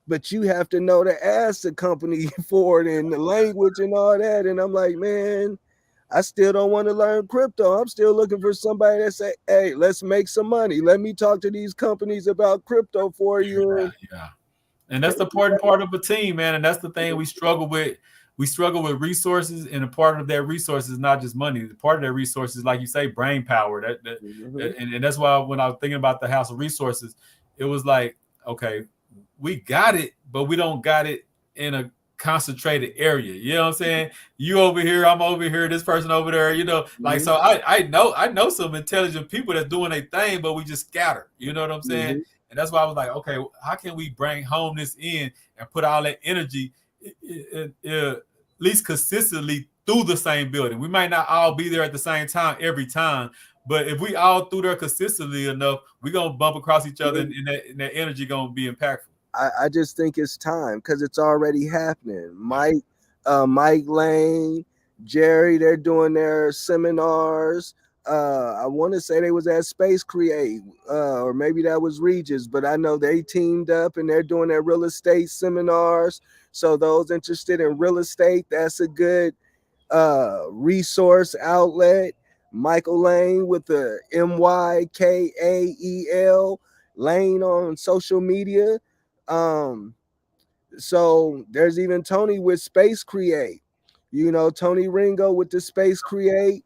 But you have to know to ask the company for it and the language and all that. And I'm like, man, I still don't want to learn crypto. I'm still looking for somebody that say, hey, let's make some money. Let me talk to these companies about crypto for you.
Yeah. And that's the important part of a team, man. And that's the thing we struggle with. We struggle with resources, and a part of that resource is not just money. Part of that resource is, like you say, brain power. And that's why when I was thinking about the House of Resources, it was like, okay, we got it, but we don't got it in a concentrated area. You know what I'm saying? You over here, I'm over here, this person over there, you know, like, so I know some intelligent people that's doing a thing, but we just scatter. You know what I'm saying? And that's why I was like, okay, how can we bring home this in and put all that energy at least consistently through the same building? We might not all be there at the same time every time, but if we all through there consistently enough, we're going to bump across each other, and that energy going to be impactful.
I just think it's time because it's already happening. Mike Lane, Jerry, they're doing their seminars. I want to say they was at Space Create, or maybe that was Regis, but I know they teamed up and they're doing their real estate seminars. So those interested in real estate, that's a good resource outlet. Michael Lane with the MYKAEL Lane on social media. So there's even Tony with Space Create. You know, Tony Ringo with the Space Create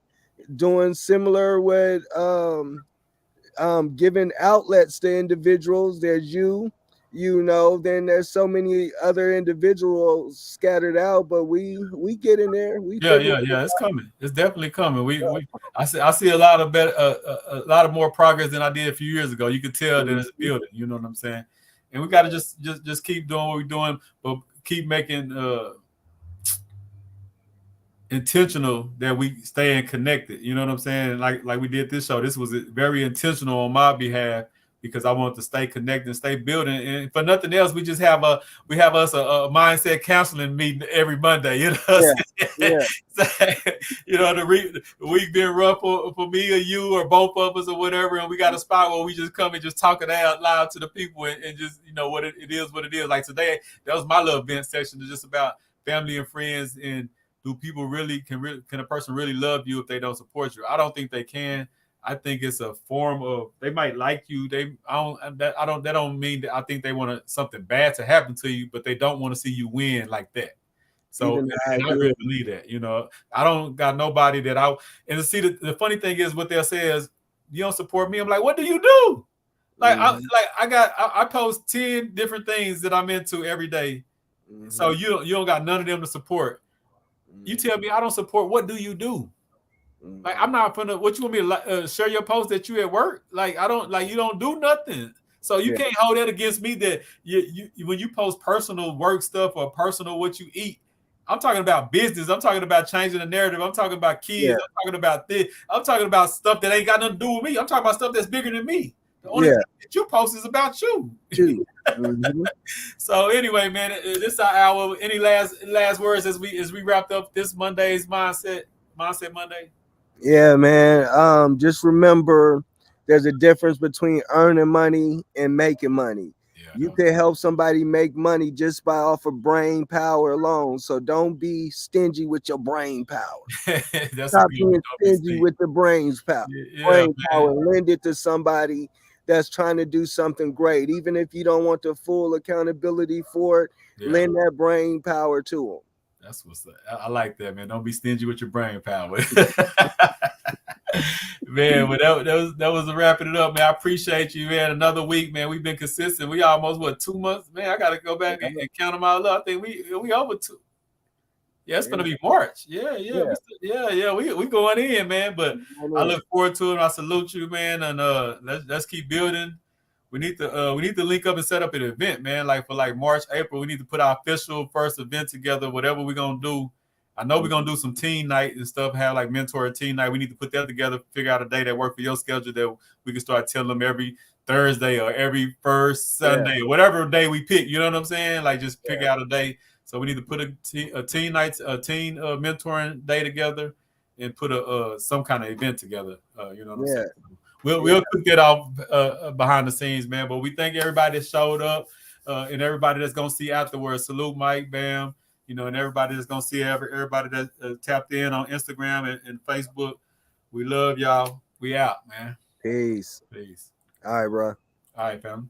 doing similar with giving outlets to individuals. There's you know, then there's so many other individuals scattered out, but we get in there.
It's coming. It's definitely coming. I see a lot of better, a lot of more progress than I did a few years ago. You could tell that it's building. You know what I'm saying? And we got to just keep doing what we're doing, but keep making intentional that we staying connected. You know what I'm saying? Like we did this show. This was very intentional on my behalf because I want to stay connected and stay building. And for nothing else, we just have a mindset counseling meeting every Monday. You know,
Yeah.
So, you know, the week been rough for me or you or both of us or whatever, and we got a spot where we just come and just talk it out loud to the people and just, you know, what it is, what it is. Like today, that was my little event session, just about family and friends, and do people really can a person really love you if they don't support you? I don't think they can. I think it's a form of, they might like you. That don't mean that I think they want something bad to happen to you, but they don't want to see you win like that. So, and I really believe that, you know, I don't got nobody that and to see the funny thing is what they'll say is, you don't support me. I'm like, what do you do? Like, I post 10 different things that I'm into every day. So you don't got none of them to support. You tell me I don't support. What do you do? Like, I'm not gonna. What you want me to share your post that you at work? Like, I don't like, you don't do nothing. So you can't hold that against me that you when you post personal work stuff or personal what you eat. I'm talking about business. I'm talking about changing the narrative. I'm talking about kids. I'm talking about this. I'm talking about stuff that ain't got nothing to do with me. I'm talking about stuff that's bigger than me. The only thing that you post is about you. So anyway, man, this is our hour. Any last words as we wrapped up this Monday's Mindset Monday?
Yeah, man. Just remember, there's a difference between earning money and making money. You can help somebody make money just by off of brain power alone. So don't be stingy with your brain power. Stop being stingy with the brains power. Brain power. Lend it to somebody that's trying to do something great. Even if you don't want the full accountability for it, lend that brain power to them.
That's what's up. I like that, man. Don't be stingy with your brain power. Man, well, that was wrapping it up, man. I appreciate you, man. Another week, man. We've been consistent. We almost 2 months, man. I gotta go back and count them all up. I think we over 2. Yeah, it's gonna be March. Yeah. We going in, man. But I look forward to it. I salute you, man. And let's keep building. We need to link up and set up an event, man. Like for March, April, we need to put our official first event together. Whatever we're gonna do. I know we're gonna do some teen night and stuff. Have like mentor teen night. We need to put that together. Figure out a day that work for your schedule that we can start telling them every Thursday or every first Sunday or whatever day we pick. You know what I'm saying? Like just figure out a day. So we need to put a teen mentoring day together and put some kind of event together. You know what I'm saying? We'll cook that off behind the scenes, man. But we thank everybody that showed up and everybody that's gonna see afterwards. Salute Mike, Bam, you know, and everybody that's gonna see everybody that tapped in on Instagram and Facebook. We love y'all. We out, man.
Peace.
Peace.
All right, bro.
All right, fam.